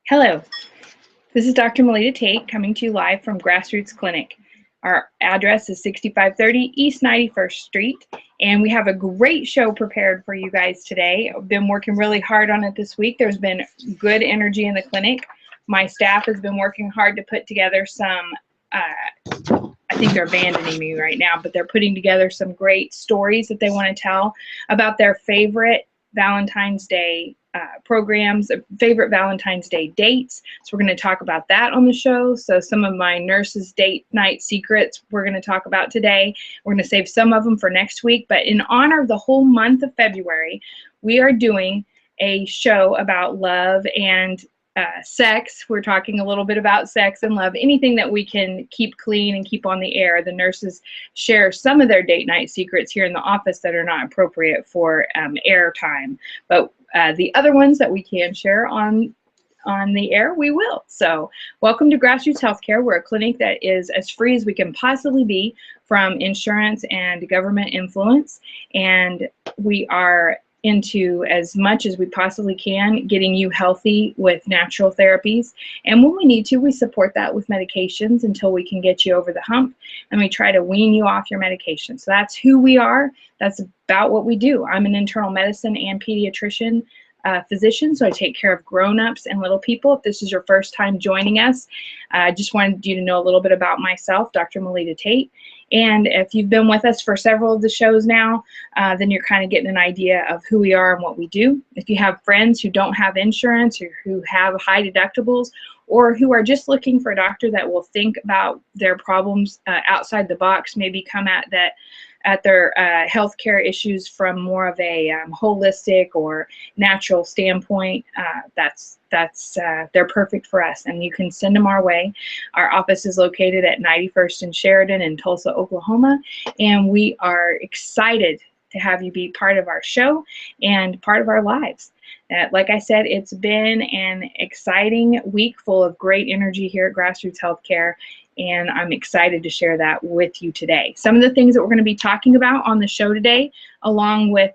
Hello, this is Dr. Melita Tate coming to you live from Grassroots Clinic. Our address is 6530 East 91st Street, and we have a great show prepared for you guys today. I've been working really hard on it this week. There's been good energy in the clinic. My staff has been working hard to put together some, I think they're abandoning me right now, but they're putting together some great stories that they want to tell about their favorite Valentine's Day programs, favorite Valentine's Day dates. So we're going to talk about that on the show. So some of my nurses' date night secrets we're going to talk about today. We're going to save some of them for next week. But in honor of the whole month of February, we are doing a show about love and sex. We're talking a little bit about sex and love, anything that we can keep clean and keep on the air. The nurses share some of their date night secrets here in the office that are not appropriate for air time, but the other ones that we can share on the air, we will. So welcome to Grassroots Healthcare. We're a clinic that is as free as we can possibly be from insurance and government influence, and we are into, as much as we possibly can, getting you healthy with natural therapies. And when we need to, we support that with medications until we can get you over the hump, and we try to wean you off your medication. So that's who we are. That's about what we do. I'm an internal medicine and pediatrician physician, so I take care of grown-ups and little people. If this is your first time joining us, I just wanted you to know a little bit about myself, Dr. Melita Tate. And if you've been with us for several of the shows now, then you're kind of getting an idea of who we are and what we do. If you have friends who don't have insurance or who have high deductibles, or who are just looking for a doctor that will think about their problems outside the box, maybe come at their healthcare issues from more of a holistic or natural standpoint, they're perfect for us, and you can send them our way. Our office is located at 91st and Sheridan in Tulsa, Oklahoma, and we are excited to have you be part of our show and part of our lives. Like I said, it's been an exciting week full of great energy here at Grassroots Healthcare, and I'm excited to share that with you today. Some of the things that we're going to be talking about on the show today, along with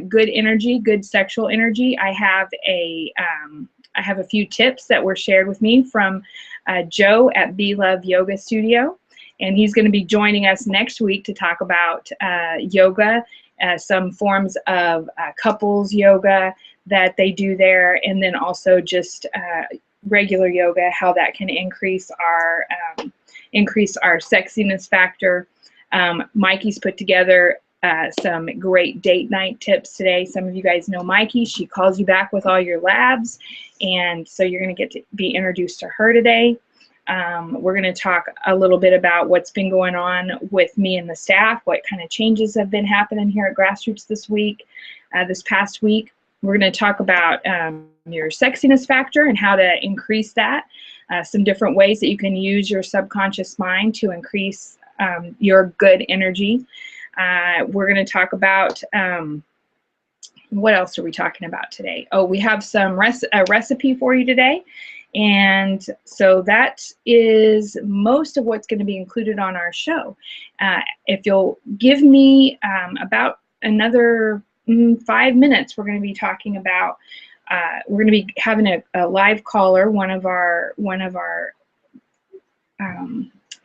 good energy, good sexual energy, I have a few tips that were shared with me from Joe at Be Love Yoga Studio, and he's going to be joining us next week to talk about yoga, some forms of couples yoga that they do there, and then also just regular yoga, how that can increase our sexiness factor. Mikey's put together some great date night tips today. Some of you guys know Mikey. She calls you back with all your labs, and so you're going to get to be introduced to her today. We're going to talk a little bit about what's been going on with me and the staff, what kind of changes have been happening here at Grassroots this past week. We're going to talk about your sexiness factor and how to increase that, some different ways that you can use your subconscious mind to increase your good energy. We're going to talk about, what else are we talking about today? Oh, we have a recipe for you today. And so that is most of what's going to be included on our show. If you'll give me about another 5 minutes, we're going to be talking about, we're going to be having a live caller, one of our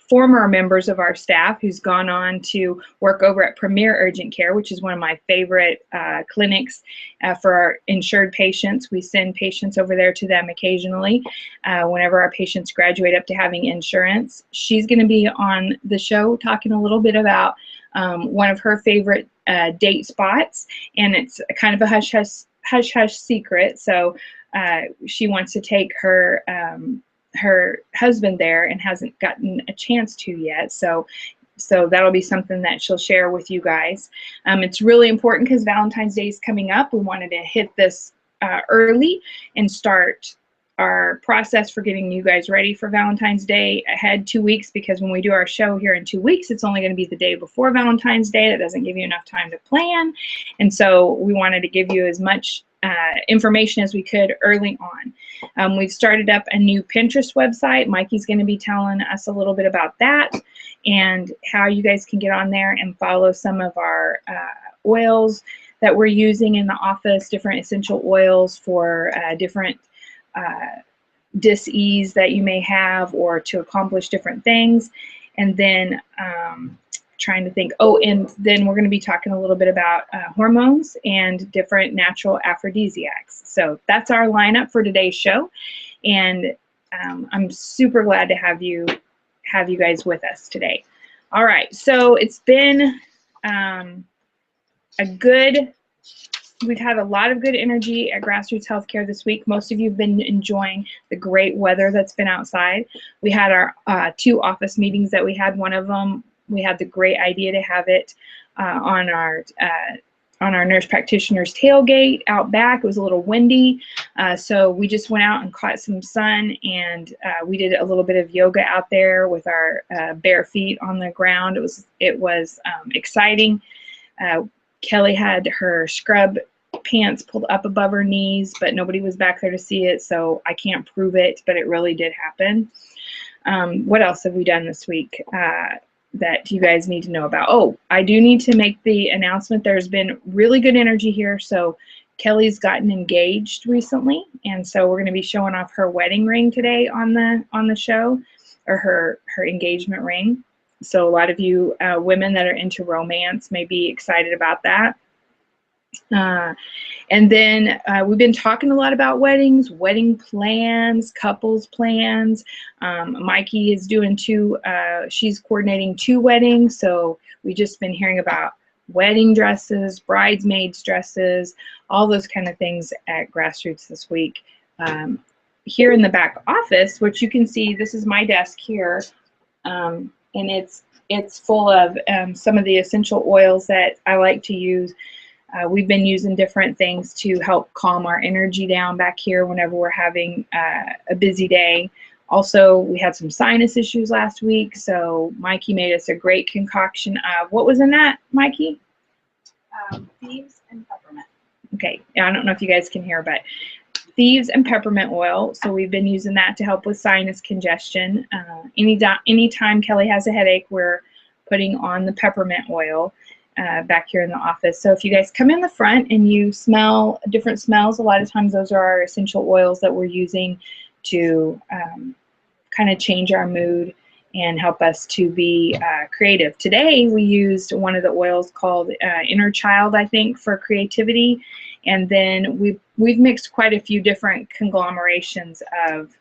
former members of our staff who's gone on to work over at Premier Urgent Care, which is one of my favorite clinics for our insured patients. We send patients over there to them occasionally whenever our patients graduate up to having insurance. She's going to be on the show talking a little bit about one of her favorite date spots, and it's kind of a hush-hush secret. So she wants to take her husband there and hasn't gotten a chance to yet. So that'll be something that she'll share with you guys. It's really important because Valentine's Day is coming up. We wanted to hit this early and start our process for getting you guys ready for Valentine's Day ahead 2 weeks, because when we do our show here in 2 weeks, it's only going to be the day before Valentine's Day. That doesn't give you enough time to plan. And so we wanted to give you as much information as we could early on. We've started up a new Pinterest website. Mikey's going to be telling us a little bit about that and how you guys can get on there and follow some of our oils that we're using in the office, different essential oils for different dis-ease that you may have, or to accomplish different things. And then trying to think, oh, and then we're going to be talking a little bit about hormones and different natural aphrodisiacs. So that's our lineup for today's show, and I'm super glad to have you guys with us today. All right, so it's been we've had a lot of good energy at Grassroots Healthcare this week. Most of you have been enjoying the great weather that's been outside. We had our 2 office meetings that we had. One of them, we had the great idea to have it on our nurse practitioner's tailgate out back. It was a little windy, so we just went out and caught some sun, and we did a little bit of yoga out there with our bare feet on the ground. It was exciting. Kelly had her scrub pants pulled up above her knees, but nobody was back there to see it, so I can't prove it, but it really did happen. What else have we done this week that you guys need to know about? Oh, I do need to make the announcement. There's been really good energy here. So Kelly's gotten engaged recently, and so we're going to be showing off her wedding ring today on the show, or her engagement ring. So a lot of you women that are into romance may be excited about that. And then we've been talking a lot about weddings, wedding plans, couples plans. Mikey is doing she's coordinating 2 weddings. So we've just been hearing about wedding dresses, bridesmaids dresses, all those kind of things at Grassroots this week. Here in the back office, which you can see, this is my desk here. And it's full of some of the essential oils that I like to use. We've been using different things to help calm our energy down back here whenever we're having a busy day. Also, we had some sinus issues last week, so Mikey made us a great concoction of, what was in that, Mikey? Thieves and peppermint. Okay, I don't know if you guys can hear, but thieves and peppermint oil. So we've been using that to help with sinus congestion. Anytime Kelly has a headache, we're putting on the peppermint oil back here in the office. So if you guys come in the front and you smell different smells, a lot of times those are our essential oils that we're using to kind of change our mood and help us to be creative. Today we used one of the oils called Inner Child, I think, for creativity. And then we've mixed quite a few different conglomerations of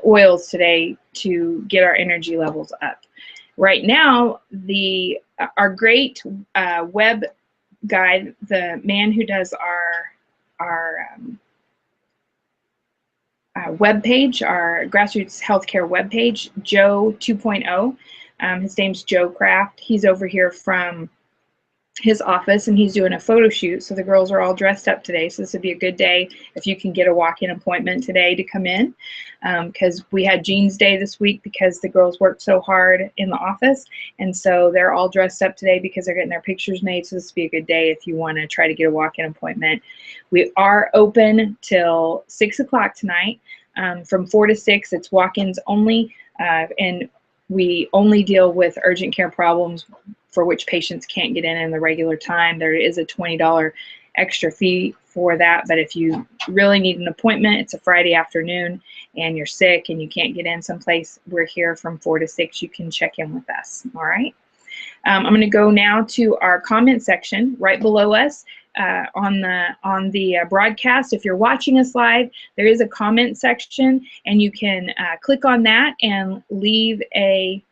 oils today to get our energy levels up. Right now, our great web guide, the man who does our web page, our Grassroots Healthcare web page, Joe 2.0. His name's Joe Kraft. He's over here from his office, and he's doing a photo shoot. So the girls are all dressed up today. So this would be a good day if you can get a walk-in appointment today to come in, because we had Jeans Day this week because the girls worked so hard in the office, and so they're all dressed up today because they're getting their pictures made. So this would be a good day if you want to try to get a walk-in appointment. We are open till 6 o'clock tonight. From 4 to 6, it's walk-ins only, and we only deal with urgent care problems for which patients can't get in the regular time. There is a $20 extra fee for that, but if you really need an appointment, it's a Friday afternoon and you're sick and you can't get in someplace, we're here from 4 to 6. You can check in with us, all right? I'm going to go now to our comment section right below us on the broadcast. If you're watching us live, there is a comment section, and you can click on that and leave a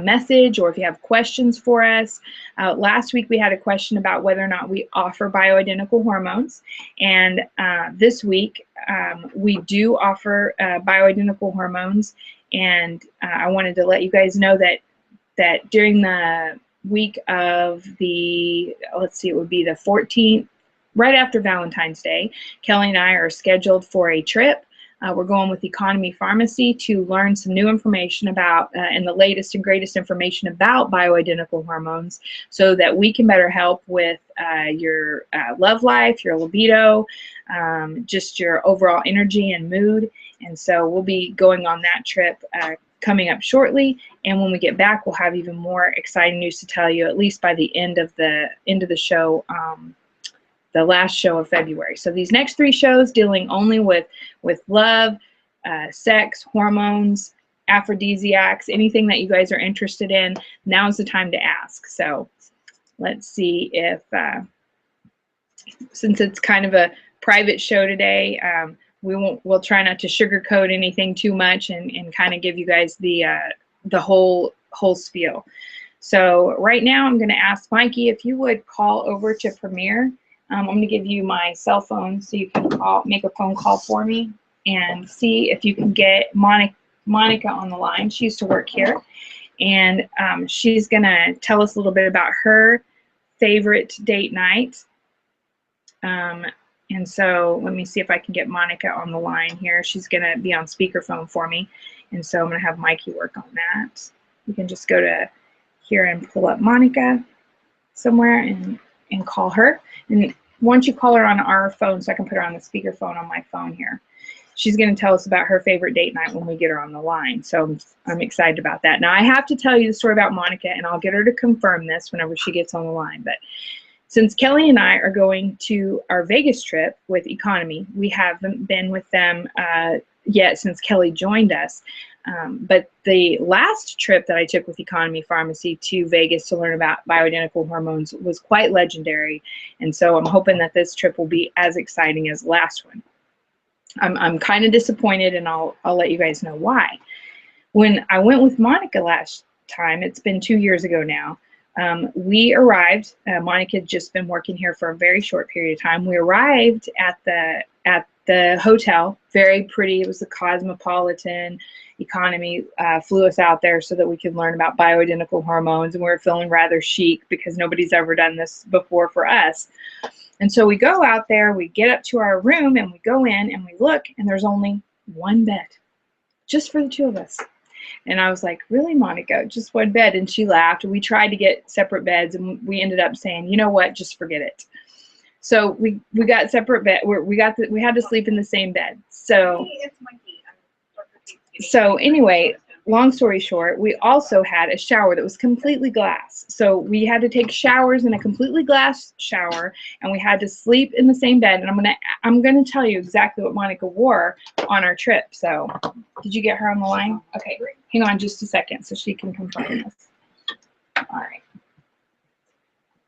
message, or if you have questions for us. Last week we had a question about whether or not we offer bioidentical hormones, and this week we do offer bioidentical hormones, and I wanted to let you guys know that during the week of the, let's see, it would be the 14th, right after Valentine's Day, Kelly and I are scheduled for a trip. We're going with Economy Pharmacy to learn some new information about and the latest and greatest information about bioidentical hormones, so that we can better help with your love life, your libido, just your overall energy and mood. And so we'll be going on that trip coming up shortly. And when we get back, we'll have even more exciting news to tell you, at least by the end of the show the last show of February. So these next 3 shows dealing only with love, sex, hormones, aphrodisiacs, anything that you guys are interested in, now's the time to ask. So let's see if, since it's kind of a private show today, we'll try not to sugarcoat anything too much and kind of give you guys the whole spiel. So right now I'm going to ask Mikey if you would call over to Premier. I'm going to give you my cell phone so you can make a phone call for me and see if you can get Monica on the line. She used to work here, and she's going to tell us a little bit about her favorite date night. And so let me see if I can get Monica on the line here. She's going to be on speakerphone for me, and so I'm going to have Mikey work on that. You can just go to here and pull up Monica somewhere and call her. And once you call her on our phone, so I can put her on the speakerphone on my phone here, she's going to tell us about her favorite date night when we get her on the line. So I'm excited about that. Now I have to tell you the story about Monica, and I'll get her to confirm this whenever she gets on the line. But since Kelly and I are going to our Vegas trip with Economy, we haven't been with them yet since Kelly joined us. But the last trip that I took with Economy Pharmacy to Vegas to learn about bioidentical hormones was quite legendary. And so I'm hoping that this trip will be as exciting as the last one. I'm kind of disappointed, and I'll let you guys know why. When I went with Monica last time, it's been 2 years ago now, we arrived, Monica had just been working here for a very short period of time. We arrived at the hotel, very pretty. It was the Cosmopolitan. Economy flew us out there so that we could learn about bioidentical hormones, and we were feeling rather chic because nobody's ever done this before for us. And so we go out there, we get up to our room, and we go in and we look, and there's only one bed, just for the 2 of us. And I was like, really, Monica, just one bed? And she laughed. We tried to get separate beds, and we ended up saying, you know what, just forget it. So we got separate bed. We had to sleep in the same bed. So anyway, long story short, we also had a shower that was completely glass. So we had to take showers in a completely glass shower, and we had to sleep in the same bed. And I'm gonna tell you exactly what Monica wore on our trip. So did you get her on the line? Okay, hang on just a second so she can confirm this. All right.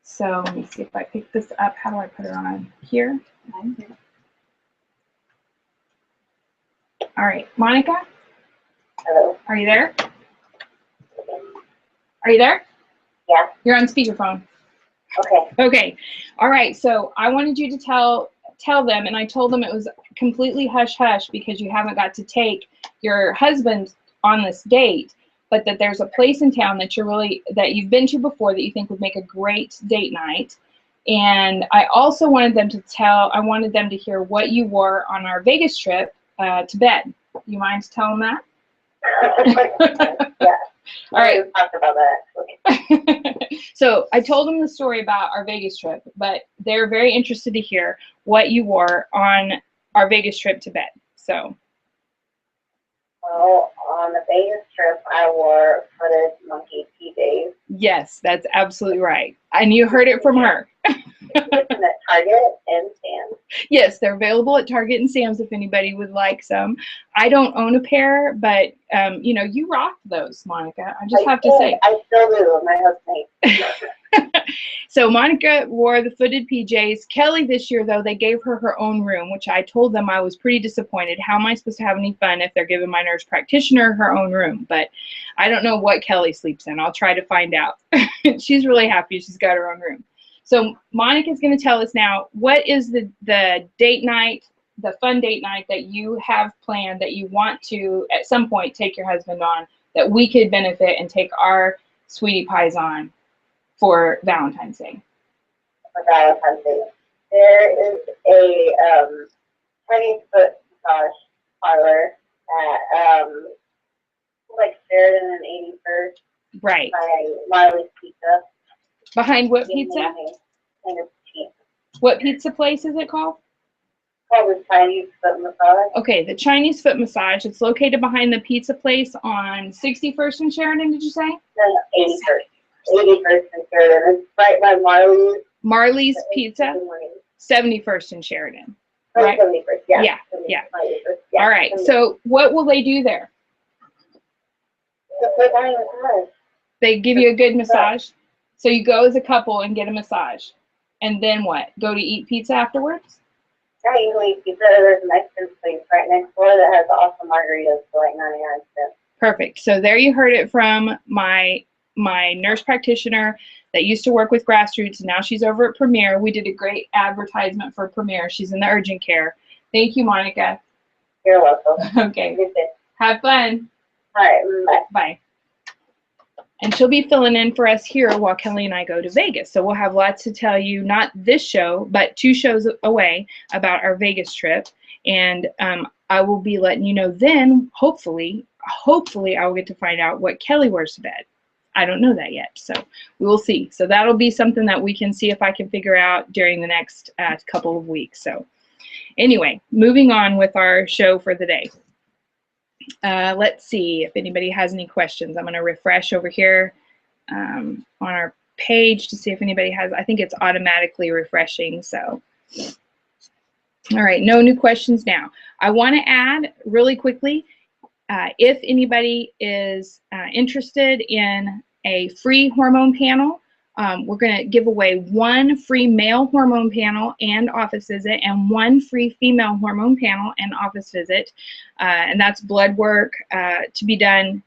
So let me see if I pick this up. How do I put her on here? All right, Monica? Hello. Are you there? Are you there? Yeah. You're on speakerphone. Okay. Okay. All right. So I wanted you to tell them, and I told them it was completely hush hush because you haven't got to take your husband on this date, but that there's a place in town that you've been to before that you think would make a great date night. And I also wanted them to hear what you wore on our Vegas trip to bed. You mind telling them that? Yeah. All right. We talked about that, actually. So I told them the story about our Vegas trip, but they're very interested to hear what you wore on our Vegas trip to bed. So. Well, on the Vegas trip, I wore footed monkey PJs. Yes, that's absolutely right. And you heard it from her. It's at Target and Sam's. Yes, they're available at Target and Sam's if anybody would like some. I don't own a pair, but you know, you rocked those, Monica. I just have to say. I still do. My husband. So Monica wore the footed PJs. Kelly this year, though, they gave her own room, which I told them I was pretty disappointed. How am I supposed to have any fun if they're giving my nurse practitioner her own room? But I don't know what Kelly sleeps in. I'll try to find out. She's really happy she's got her own room. So Monica's going to tell us now, what is the date night, the fun date night that you have planned that you want to at some point take your husband on, that we could benefit and take our sweetie pies on for Valentine's Day? For Valentine's Day, there is a Chinese foot massage parlor at like Sheridan and 81st. Right. By Marley's Pizza. Behind what pizza? What pizza place is it called? Called the Chinese Foot Massage. Okay, the Chinese Foot Massage. It's located behind the pizza place on 61st and Sheridan, did you say? No, 81st. 81st and Sheridan. It's right by Marley's. Marley's Pizza. 71st in Sheridan. Right. 71st, yeah. Yeah, 71st, yeah. 71st, yeah. All right. 71st. So what will they do there? Just like mine was. They give you a good massage. So you go as a couple and get a massage. And then what? Go to eat pizza afterwards? Yeah, you can eat pizza. There's a Mexican place right next door that has awesome margaritas for like 99 cents. Perfect. So there you heard it from my nurse practitioner that used to work with Grassroots, and now she's over at Premier. We did a great advertisement for Premier. She's in the urgent care. Thank you, Monica. You're welcome. Okay. Good day. Have fun. All right, bye. Bye. And she'll be filling in for us here while Kelly and I go to Vegas. So we'll have lots to tell you, not this show, but 2 shows away about our Vegas trip. And I will be letting you know then, hopefully I will get to find out what Kelly wears to bed. I don't know that yet, so we will see. So that'll be something that we can see if I can figure out during the next couple of weeks. So anyway, moving on with our show for the day. Let's see if anybody has any questions. I'm going to refresh over here on our page to see if anybody has. I think it's automatically refreshing. So, all right, no new questions now. I want to add really quickly, if anybody is interested in a free hormone panel, we're going to give away 1 free male hormone panel and office visit, and 1 free female hormone panel and office visit. And that's blood work to be done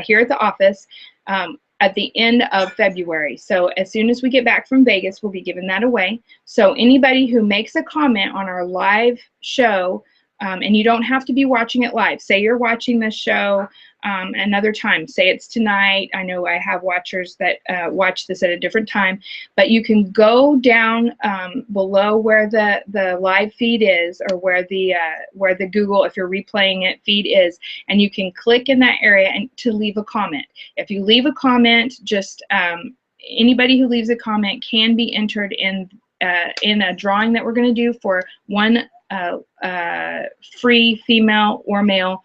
here at the office at the end of February. So as soon as we get back from Vegas, we'll be giving that away. So anybody who makes a comment on our live show, and you don't have to be watching it live. Say you're watching this show another time. Say it's tonight. I know I have watchers that watch this at a different time, but you can go down below where the live feed is, or where the Google, if you're replaying it, feed is, and you can click in that area and to leave a comment. If you leave a comment, just anybody who leaves a comment can be entered in a drawing that we're going to do for 1 free female or male.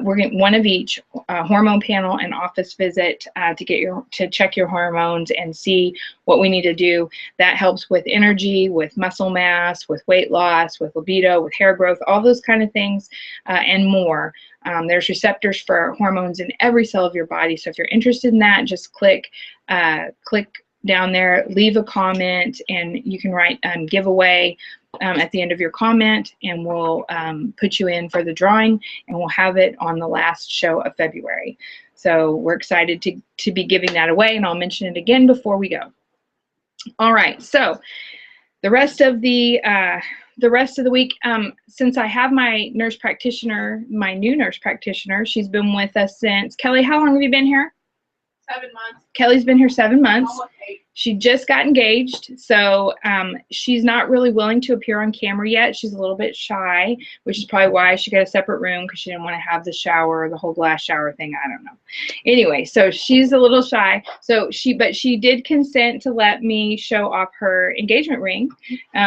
We're getting 1 of each, hormone panel and office visit to check your hormones and see what we need to do. That helps with energy, with muscle mass, with weight loss, with libido, with hair growth, all those kind of things, and more. There's receptors for hormones in every cell of your body. So if you're interested in that, just click down there, leave a comment, and you can write giveaway at the end of your comment, and we'll put you in for the drawing, and we'll have it on the last show of February. So we're excited to be giving that away, and I'll mention it again before we go. All right, so the rest of the week, since I have my nurse practitioner, my new nurse practitioner, she's been with us since, Kelly, how long have you been here? 7 months. Kelly's been here 7 months. Almost 8. She just got engaged, so she's not really willing to appear on camera yet. She's a little bit shy, which is probably why she got a separate room, because she didn't want to have the shower, the whole glass shower thing. I don't know. Anyway, so she's a little shy. So but she did consent to let me show off her engagement ring,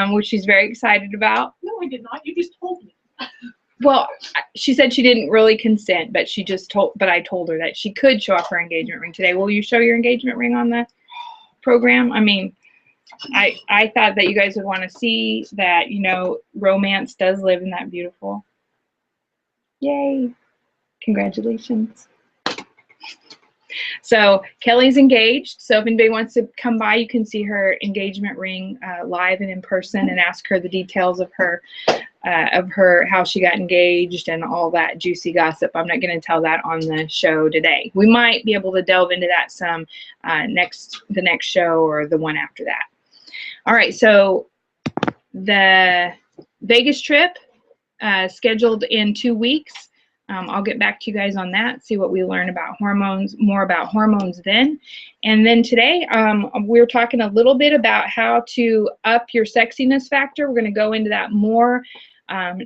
which she's very excited about. No, I did not. You just told me. Well, she said she didn't really consent, but I told her that she could show off her engagement ring today. Will you show your engagement ring on the program? I mean, I thought that you guys would want to see that, you know, romance does live in that beautiful. Yay. Congratulations. So Kelly's engaged. So if anybody wants to come by, you can see her engagement ring live and in person, and ask her the details of her how she got engaged and all that juicy gossip. I'm not going to tell that on the show today. We might be able to delve into that some the next show or the one after that. All right, so the Vegas trip scheduled in 2 weeks. I'll get back to you guys on that, see what we learn about hormones, more about hormones then. And then today, we're talking a little bit about how to up your sexiness factor. We're going to go into that more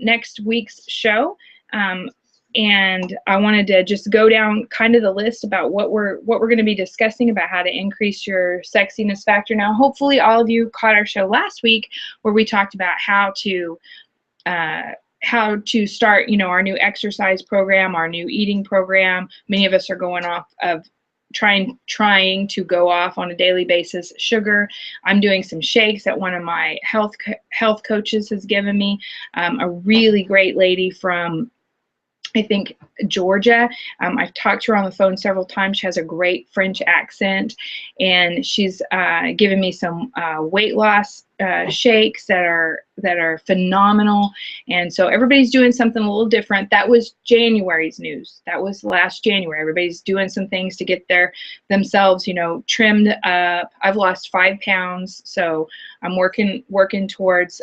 next week's show. And I wanted to just go down kind of the list about what we're going to be discussing about how to increase your sexiness factor. Now, hopefully all of you caught our show last week where we talked about how to start, you know, our new exercise program, our new eating program. Many of us are going off of trying to go off on a daily basis sugar. I'm doing some shakes that one of my health coaches has given me, a really great lady from, I think, Georgia. I've talked to her on the phone several times. She has a great French accent, and she's given me some weight loss shakes that are phenomenal. And so everybody's doing something a little different. That was January's news. That was last January. Everybody's doing some things to get themselves, you know, trimmed up. I've lost 5 pounds, so I'm working towards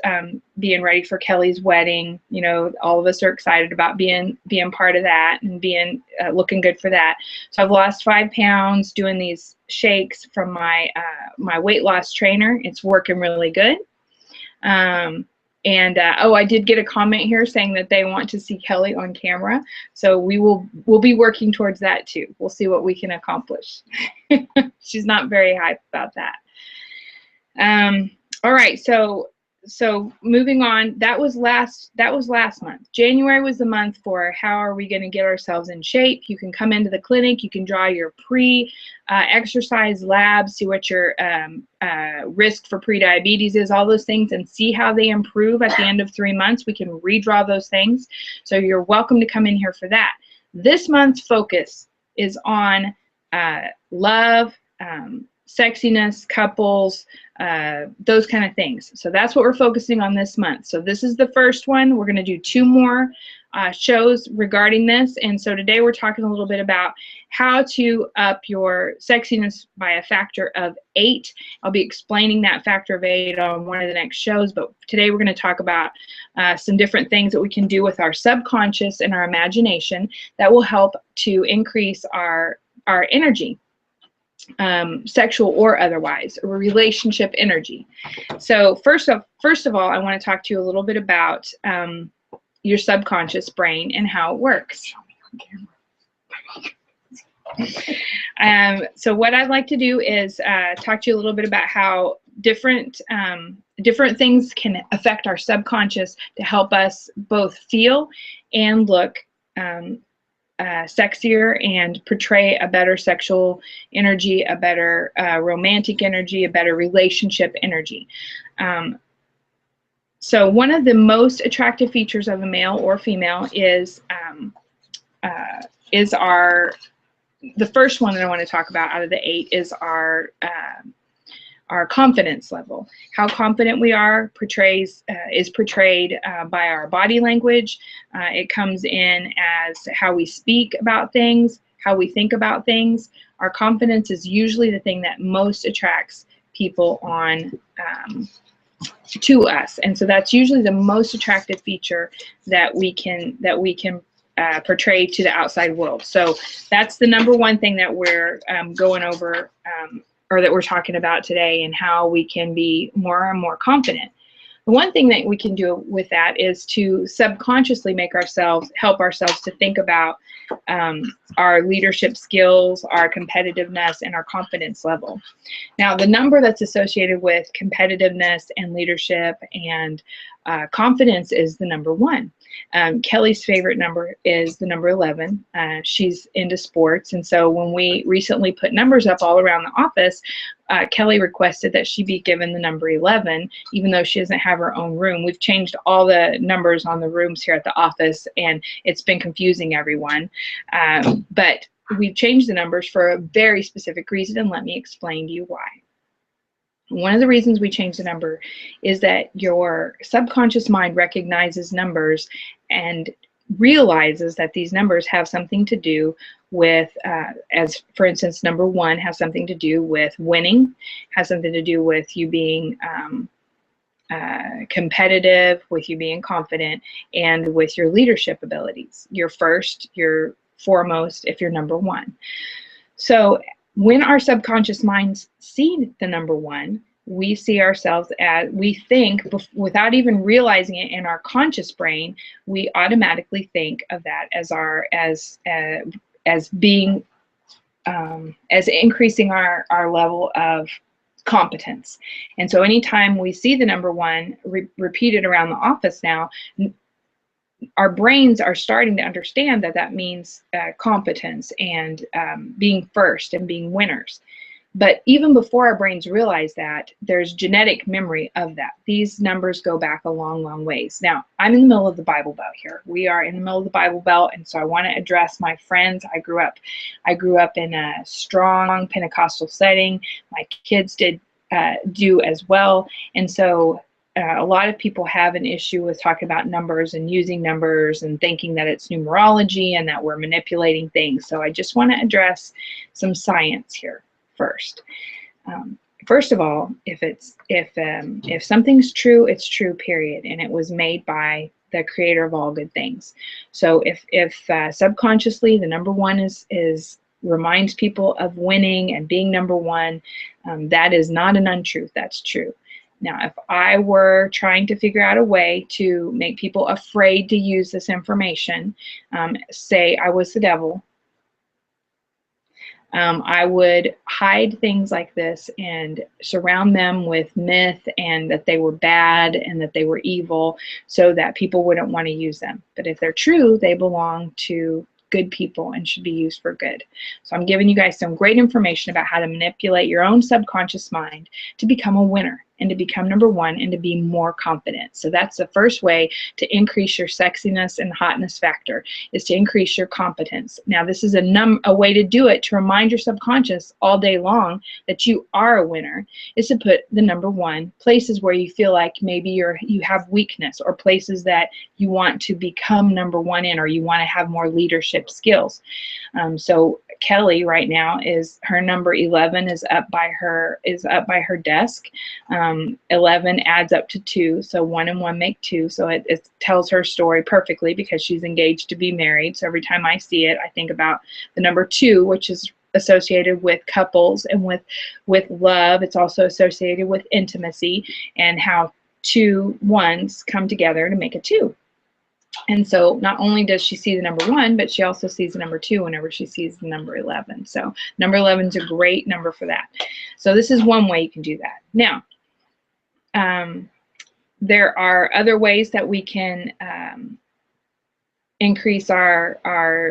being ready for Kelly's wedding. You know, all of us are excited about being part of that and being looking good for that. So I've lost 5 pounds doing these shakes from my my weight loss trainer. It's working really good. Oh, I did get a comment here saying that they want to see Kelly on camera, so we'll be working towards that too. We'll see what we can accomplish. She's not very hyped about that. All right, so moving on, that was last month. January was the month for how are we going to get ourselves in shape. You can come into the clinic, you can draw your exercise labs, see what your risk for prediabetes is, all those things, and see how they improve at the end of 3 months. We can redraw those things, so you're welcome to come in here for that. This month's focus is on love, sexiness, couples, those kind of things. So that's what we're focusing on this month. So this is the first one. We're going to do 2 more shows regarding this. And so today we're talking a little bit about how to up your sexiness by a factor of 8. I'll be explaining that factor of 8 on one of the next shows, but today we're going to talk about some different things that we can do with our subconscious and our imagination that will help to increase our energy. Sexual or otherwise, or relationship energy. So first of all, I want to talk to you a little bit about your subconscious brain and how it works. So what I'd like to do is talk to you a little bit about how different things can affect our subconscious to help us both feel and look sexier and portray a better sexual energy, a better romantic energy, a better relationship energy. So one of the most attractive features of a male or female is the first one that I want to talk about out of the 8 is our confidence level. How confident we are is portrayed by our body language. It comes in as how we speak about things, how we think about things. Our confidence is usually the thing that most attracts people on to us, and so that's usually the most attractive feature that we can portray to the outside world. So that's the number one thing that we're going over. Or that we're talking about today, and how we can be more and more confident. The one thing that we can do with that is to subconsciously help ourselves to think about our leadership skills, our competitiveness, and our confidence level. Now, the number that's associated with competitiveness and leadership and confidence is the number 1. Kelly's favorite number is the number 11. She's into sports, and so when we recently put numbers up all around the office, Kelly requested that she be given the number 11, even though she doesn't have her own room. We've changed all the numbers on the rooms here at the office, and it's been confusing everyone. But we've changed the numbers for a very specific reason, and let me explain to you why. One of the reasons we change the number is that your subconscious mind recognizes numbers and realizes that these numbers have something to do with, as for instance, number 1 has something to do with winning, has something to do with you being competitive, with you being confident, and with your leadership abilities. You're first, you're foremost if you're number 1. So when our subconscious minds see the number 1, we see ourselves as, we think, without even realizing it in our conscious brain, we automatically think of that as being, as increasing our level of competence. And so anytime we see the number 1 repeated around the office now, our brains are starting to understand that that means competence and being first and being winners. But even before our brains realize that, there's genetic memory of that. These numbers go back a long, long ways. Now, I'm in the middle of the Bible Belt here. We are in the middle of the Bible Belt, and so I want to address my friends. I grew up in a strong Pentecostal setting. My kids do as well, and so a lot of people have an issue with talking about numbers and using numbers and thinking that it's numerology and that we're manipulating things. So I just want to address some science here first. First of all, if something's true, it's true, period, and it was made by the creator of all good things. So if subconsciously the number one is reminds people of winning and being number one, that is not an untruth. That's true. Now, if I were trying to figure out a way to make people afraid to use this information, say I was the devil, I would hide things like this and surround them with myth and that they were bad and that they were evil so that people wouldn't want to use them. But if they're true, they belong to good people and should be used for good. So I'm giving you guys some great information about how to manipulate your own subconscious mind to become a winner and to become number one and to be more confident. So that's the first way to increase your sexiness and hotness factor, is to increase your competence. Now, this is a way to do it, to remind your subconscious all day long that you are a winner, is to put the number one places where you feel like maybe you have weakness, or places that you want to become number one in, or you want to have more leadership skills. So Kelly right now, is her number 11 is up by her desk. 11 adds up to 2, so 1 and 1 make 2. So it tells her story perfectly because she's engaged to be married. So every time I see it, I think about the number 2, which is associated with couples and with love. It's also associated with intimacy and how 2 ones come together to make a 2. And so not only does she see the number 1, but she also sees the number 2 whenever she sees the number 11. So number 11 is a great number for that. So this is one way you can do that. Now, there are other ways that we can increase our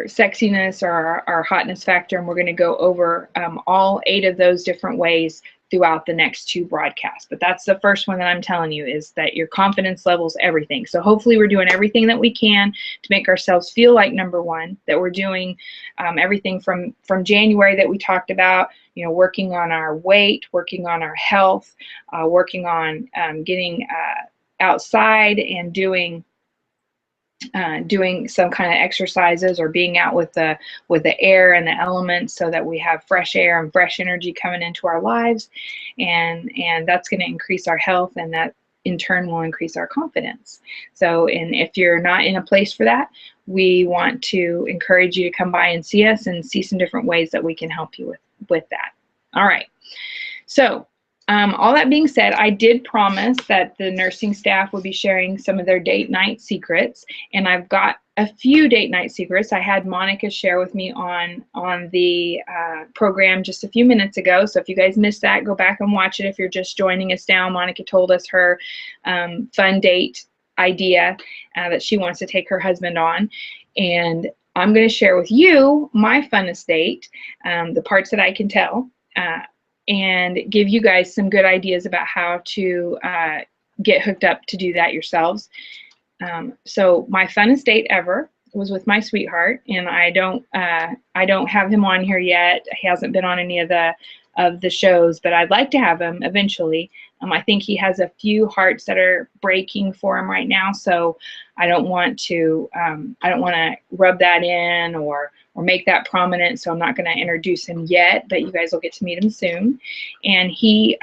sexiness or our hotness factor, and we're going to go over all 8 of those different ways throughout the next 2 broadcasts. But that's the first one that I'm telling you, is that your confidence level's everything. So hopefully we're doing everything that we can to make ourselves feel like number one, that we're doing everything from January that we talked about, you know, working on our weight, working on our health, working on getting outside and doing some kind of exercises, or being out with the air and the elements, so that we have fresh air and fresh energy coming into our lives, and that's going to increase our health, and that in turn will increase our confidence. So, and if you're not in a place for that, we want to encourage you to come by and see us and see some different ways that we can help you with that. All right. So all that being said, I did promise that the nursing staff would be sharing some of their date night secrets, and I've got a few date night secrets. I had Monica share with me on the program just a few minutes ago. So if you guys missed that, go back and watch it. If you're just joining us now, Monica told us her fun date idea that she wants to take her husband on, and I'm going to share with you my funnest date, the parts that I can tell, and give you guys some good ideas about how to get hooked up to do that yourselves. So my funnest date ever was with my sweetheart, and I don't have him on here yet. He hasn't been on any of the shows, but I'd like to have him eventually. I think he has a few hearts that are breaking for him right now, so I don't want to rub that in or make that prominent, so I'm not going to introduce him yet, but you guys will get to meet him soon. And he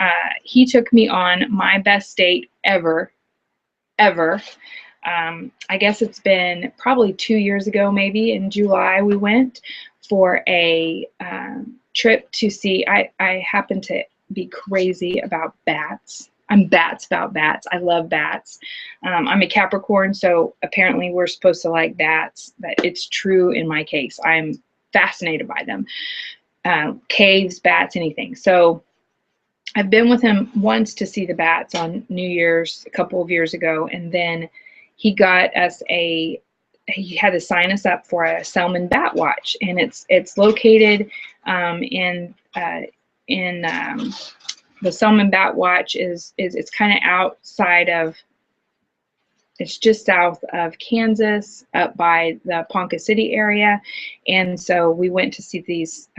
took me on my best date ever. I guess it's been probably 2 years ago, maybe in July, we went for a trip to see, I happen to be crazy about bats. I'm bats about bats. I love bats. I'm a Capricorn, so apparently we're supposed to like bats, but it's true in my case. I'm fascinated by them. Caves, bats, anything. So I've been with him once to see the bats on New Year's a couple of years ago, and then he got us a he had to sign us up for a Selman Bat Watch, and it's located in the Selman Bat Watch is it's kind of outside of, it's just south of Kansas, up by the Ponca City area. And so we went to see these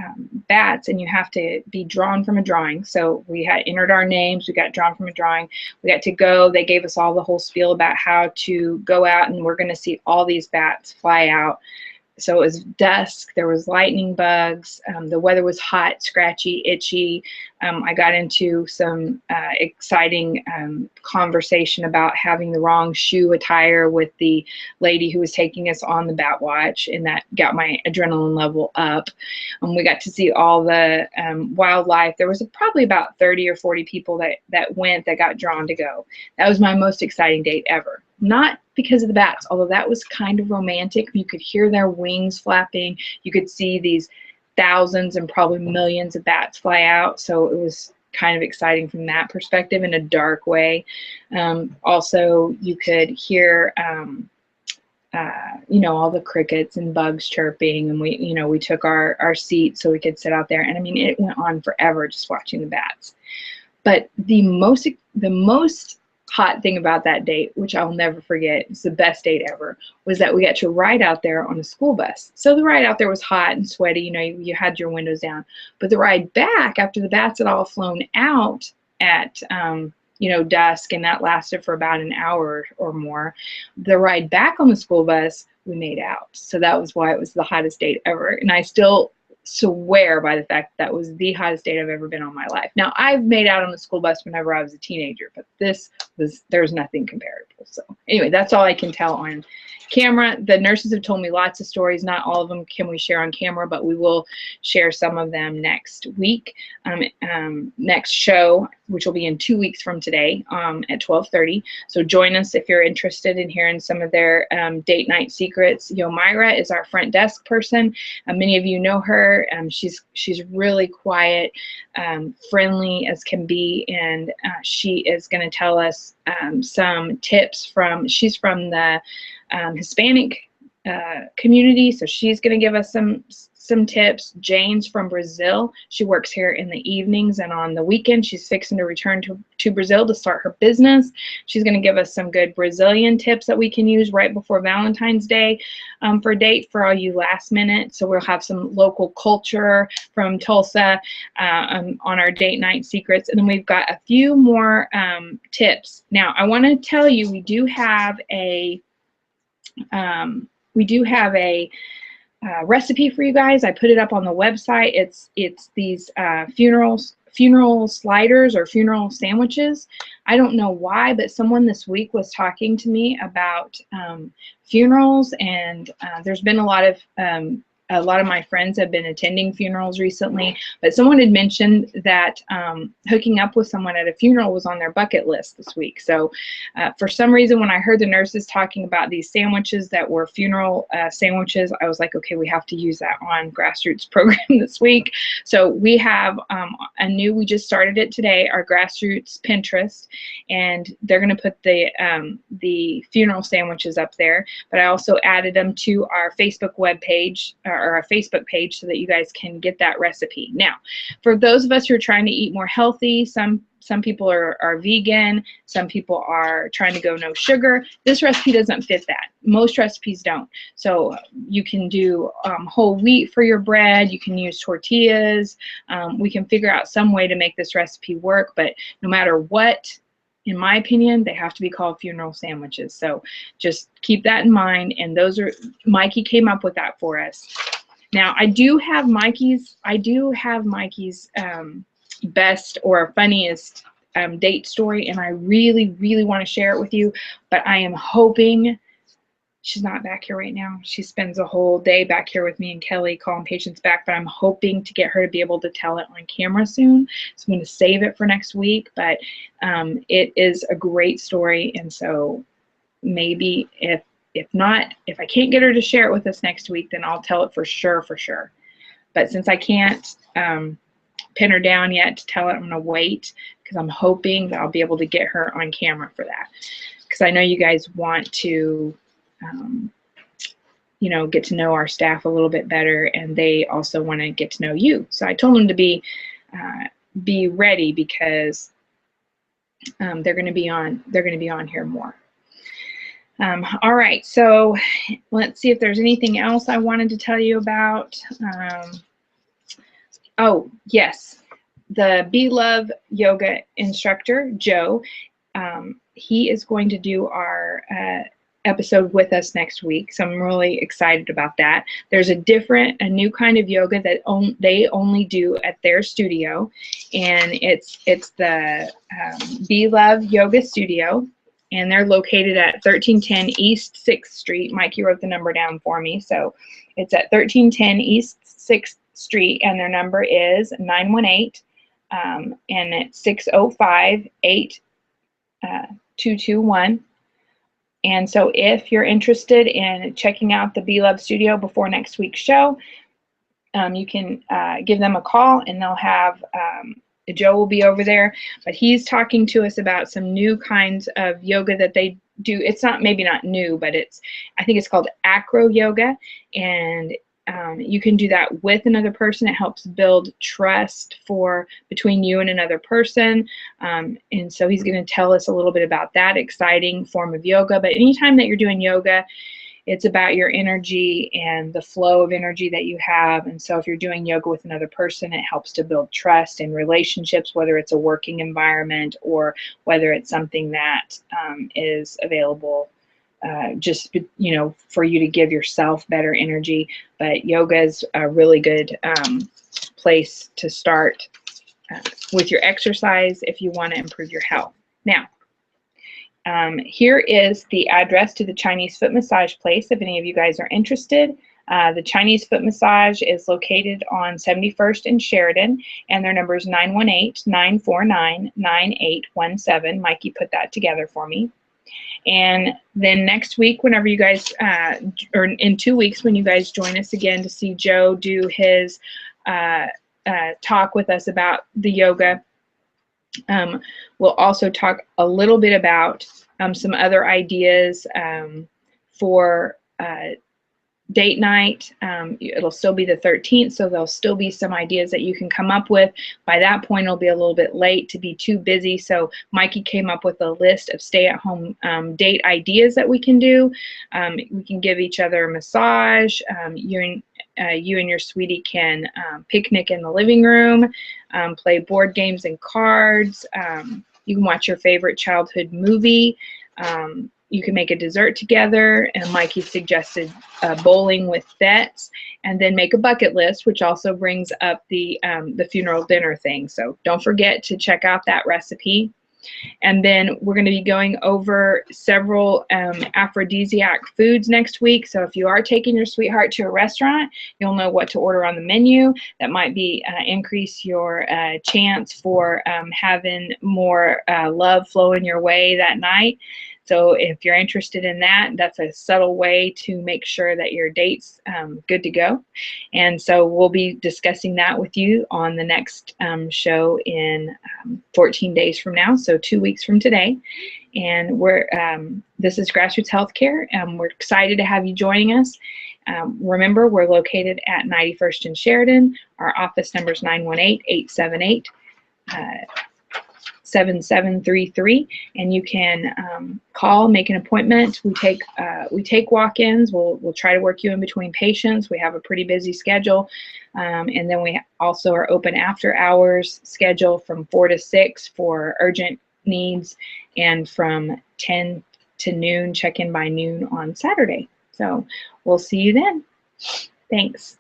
bats, and you have to be drawn from a drawing. So we had entered our names, we got drawn from a drawing, we got to go, they gave us all the whole spiel about how to go out, and we're going to see all these bats fly out. So it was dusk, there was lightning bugs, the weather was hot, scratchy, itchy. I got into some exciting conversation about having the wrong shoe attire with the lady who was taking us on the Bat Watch, and that got my adrenaline level up. We got to see all the wildlife. There was probably about 30 or 40 people that went, that got drawn to go. That was my most exciting date ever. Not because of the bats, although that was kind of romantic. You could hear their wings flapping. You could see these thousands and probably millions of bats fly out. So it was kind of exciting from that perspective in a dark way. Also, you could hear, you know, all the crickets and bugs chirping, and we took our seats so we could sit out there. And I mean, it went on forever just watching the bats. But the most hot thing about that date, which I'll never forget, it's the best date ever, was that we got to ride out there on a school bus. So the ride out there was hot and sweaty, you know, you had your windows down. But the ride back, after the bats had all flown out at you know, dusk, and that lasted for about an hour or more, the ride back on the school bus, we made out. So that was why it was the hottest date ever. And I still swear by the fact that was the hottest date I've ever been on my life. Now, I've made out on the school bus whenever I was a teenager, but there's nothing comparable. So anyway, that's all I can tell on camera. The nurses have told me lots of stories. Not all of them can we share on camera, but we will share some of them next week. Next show, which will be in 2 weeks from today, at 12:30. So join us if you're interested in hearing some of their date night secrets. Myra is our front desk person. Many of you know her. She's really quiet, friendly as can be, and she is going to tell us some tips she's from the Hispanic community, so she's going to give us some tips. Jane's from Brazil. She works here in the evenings, and on the weekend she's fixing to return to Brazil to start her business. She's going to give us some good Brazilian tips that we can use right before Valentine's Day for a date for all you last minute. So we'll have some local culture from Tulsa on our date night secrets, and then we've got a few more tips. Now, I want to tell you, we do have a recipe for you guys. I put it up on the website. It's these funeral sliders or funeral sandwiches. I don't know why, but someone this week was talking to me about funerals, and there's been a lot of my friends have been attending funerals recently, but someone had mentioned that hooking up with someone at a funeral was on their bucket list this week. So for some reason, when I heard the nurses talking about these sandwiches that were funeral sandwiches, I was like, okay, we have to use that on Grassroots program this week. So we have we just started it today, our Grassroots Pinterest, and they're going to put the funeral sandwiches up there, but I also added them to our Facebook webpage, or our Facebook page, so that you guys can get that recipe. Now, for those of us who are trying to eat more healthy, some people are vegan, some people are trying to go no sugar. This recipe doesn't fit that. Most recipes don't. So you can do whole wheat for your bread. You can use tortillas. We can figure out some way to make this recipe work, but no matter what, in my opinion, they have to be called funeral sandwiches. So just keep that in mind. And Mikey came up with that for us. Now, I do have Mikey's best or funniest date story, and I really, really want to share it with you, but I am hoping she's not back here right now. She spends a whole day back here with me and Kelly calling patients back, but I'm hoping to get her to be able to tell it on camera soon. So I'm going to save it for next week, but it is a great story. And so maybe if I can't get her to share it with us next week, then I'll tell it for sure. But since I can't pin her down yet to tell it, I'm going to wait, because I'm hoping that I'll be able to get her on camera for that. Because I know you guys want to you know, get to know our staff a little bit better, and they also want to get to know you. So I told them to be ready, because they're going to be on here more. All right, so let's see if there's anything else I wanted to tell you about. Oh, yes, the Be Love yoga instructor, Joe, he is going to do our episode with us next week, so I'm really excited about that. There's a new kind of yoga that they only do at their studio, and it's the Be Love Yoga Studio, and they're located at 1310 East 6th Street. Mike, you wrote the number down for me, so it's at 1310 East 6th Street, and their number is 918, and it's 605-8221. And so if you're interested in checking out the Be Love Studio before next week's show, you can give them a call, and they'll have Joe will be over there. But he's talking to us about some new kinds of yoga that they do. It's maybe not new, but I think it's called acro yoga, and you can do that with another person. It helps build trust between you and another person. And so he's going to tell us a little bit about that exciting form of yoga. But anytime that you're doing yoga, it's about your energy and the flow of energy that you have. And so if you're doing yoga with another person, it helps to build trust in relationships, whether it's a working environment or whether it's something that is available just, you know, for you to give yourself better energy. But yoga is a really good place to start with your exercise if you want to improve your health. Now, here is the address to the Chinese foot massage place if any of you guys are interested. The Chinese foot massage is located on 71st and Sheridan, and their number is 918-949-9817. Mikey put that together for me. And then next week, whenever you guys, or in 2 weeks, when you guys join us again to see Joe do his talk with us about the yoga, we'll also talk a little bit about some other ideas for date night. It'll still be the 13th, so there'll still be some ideas that you can come up with. By that point, it'll be a little bit late to be too busy, so Mikey came up with a list of stay-at-home date ideas that we can do. We can give each other a massage. You and your sweetie can picnic in the living room, play board games and cards. You can watch your favorite childhood movie. You can make a dessert together, and Mikey suggested bowling with bets, and then make a bucket list, which also brings up the funeral dinner thing. So don't forget to check out that recipe. And then we're going to be going over several aphrodisiac foods next week. So if you are taking your sweetheart to a restaurant, you'll know what to order on the menu. That might be increase your chance for having more love flowing your way that night. So if you're interested in that, that's a subtle way to make sure that your date's good to go. And so we'll be discussing that with you on the next show in 14 days from now, so 2 weeks from today. And this is Grassroots Healthcare, and we're excited to have you joining us. Remember, we're located at 91st and Sheridan. Our office number is 918-878 7733, and you can call, make an appointment. We take walk-ins. We'll try to work you in between patients. We have a pretty busy schedule, and then we also are open after hours schedule from 4 to 6 for urgent needs, and from 10 to noon, check in by noon on Saturday. So we'll see you then. Thanks.